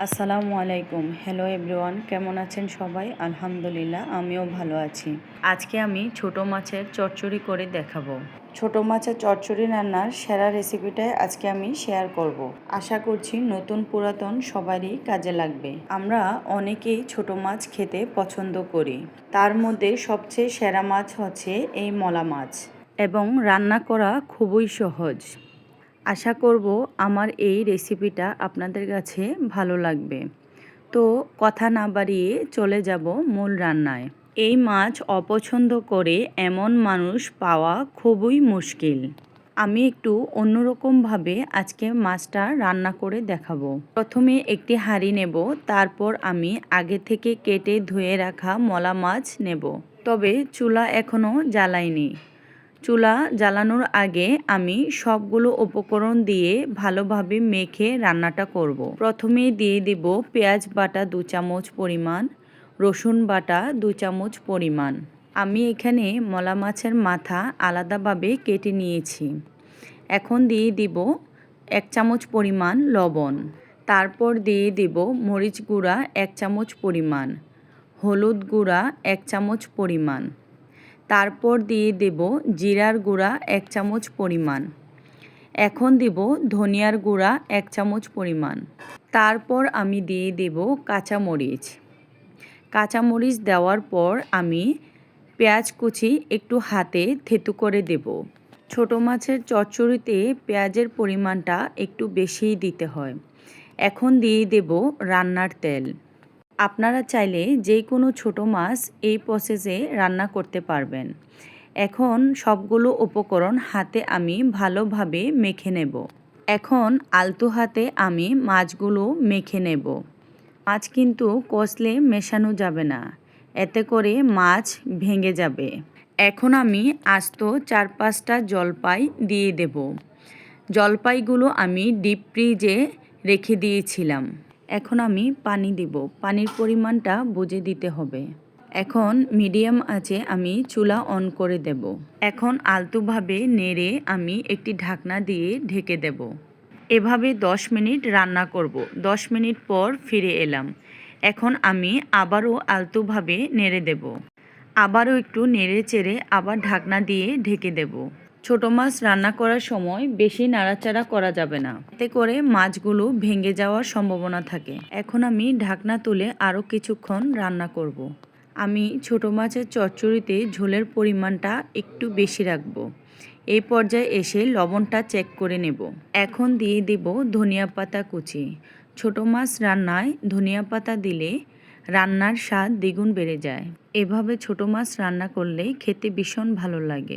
আসসালামু আলাইকুম। Hello everyone, কেমন আছেন সবাই? আলহামদুলিল্লাহ, আমিও ভালো আছি। আজকে আমি ছোট মাছের চচ্চড়ি করে দেখাবো। ছোট মাছের চচ্চড়ি রান্নার সেরা রেসিপিটাই আজকে আমি শেয়ার করব। আশা করছি নতুন পুরাতন সবারই কাজে লাগবে। আমরা অনেকেই ছোট মাছ খেতে পছন্দ করি। তার মধ্যে সবচেয়ে সেরা মাছ হচ্ছে এই মলা মাছ, এবং রান্না করা খুবই সহজ। আশা করব আমার এই রেসিপিটা আপনাদের কাছে ভালো লাগবে। তো কথা না বাড়িয়ে চলে যাব মূল রান্নায়। এই মাছ অপছন্দ করে এমন মানুষ পাওয়া খুবই মুশকিল। আমি একটু অন্যরকমভাবে আজকে মাছটা রান্না করে দেখাবো। প্রথমে একটি হাঁড়ি নেব, তারপর আমি আগে থেকে কেটে ধুয়ে রাখা মলা মাছ নেব। তবে চুলা এখনও জ্বালাইনি। চুলা জ্বালানোর আগে আমি সবগুলো উপকরণ দিয়ে ভালোভাবে মেখে রান্নাটা করব। প্রথমে দিয়ে দিব পেঁয়াজ বাটা 2 চামচ পরিমাণ, রসুন বাটা 2 চামচ পরিমাণ। আমি এখানে মলা মাছের মাথা আলাদাভাবে কেটে নিয়েছি। এখন দিয়ে দিব 1 চামচ পরিমাণ লবণ। তারপর দিয়ে দিব মরিচ গুঁড়া 1 চামচ পরিমাণ, হলুদ গুঁড়া 1 চামচ পরিমাণ। তারপর দিয়ে দেব জিরার গুঁড়া 1 চামচ পরিমাণ। এখন দেব ধনিয়ার গুঁড়া 1 চামচ পরিমাণ। তারপর আমি দিয়ে দেব কাঁচামরিচ। কাঁচামরিচ দেওয়ার পর আমি পেঁয়াজ কুচি একটু হাতে থেতু করে দেব। ছোট মাছের চচ্চড়িতে পেঁয়াজের পরিমাণটা একটু বেশিই দিতে হয়। এখন দিয়ে দেব রান্নার তেল। আপনারা চাইলে যে কোনো ছোট মাছ এই প্রসেসে রান্না করতে পারবেন। এখন সবগুলো উপকরণ হাতে আমি ভালোভাবে মেখে নেব। এখন আলতো হাতে আমি মাছগুলো মেখে নেব। মাছ কিন্তু কষলে মেশানো যাবে না, এতে করে মাছ ভেঙে যাবে। এখন আমি আস্ত 4-5টা জলপাই দিয়ে দেব। জলপাইগুলো আমি ডিপ ফ্রিজে রেখে দিয়েছিলাম। এখন আমি পানি দিব। পানির পরিমাণটা বুঝে দিতে হবে। এখন মিডিয়াম আঁচে আমি চুলা অন করে দেব। এখন আলতোভাবে নেড়ে আমি একটি ঢাকনা দিয়ে ঢেকে দেব। এভাবে 10 মিনিট রান্না করব। 10 মিনিট পর ফিরে এলাম। এখন আমি আবারও আলতোভাবে নেড়ে দেব। আবারও একটু নেড়ে চেড়ে আবার ঢাকনা দিয়ে ঢেকে দেব। ছোট মাছ রান্না করার সময় বেশি নাড়াচাড়া করা যাবে না, এতে করে মাছগুলো ভেঙে যাওয়ার সম্ভাবনা থাকে। এখন আমি ঢাকনা তুলে আরও কিছুক্ষণ রান্না করব। আমি ছোট মাছের চচ্চড়িতে ঝোলের পরিমাণটা একটু বেশি রাখব। এই পর্যায়ে এসে লবণটা চেক করে নেব। এখন দিয়ে দেব ধনিয়া পাতা কুচি। ছোট মাছ রান্নায় ধনিয়া পাতা দিলে রান্নার স্বাদ দ্বিগুণ বেড়ে যায়। এভাবে ছোট মাছ রান্না করলে খেতে ভীষণ ভালো লাগে।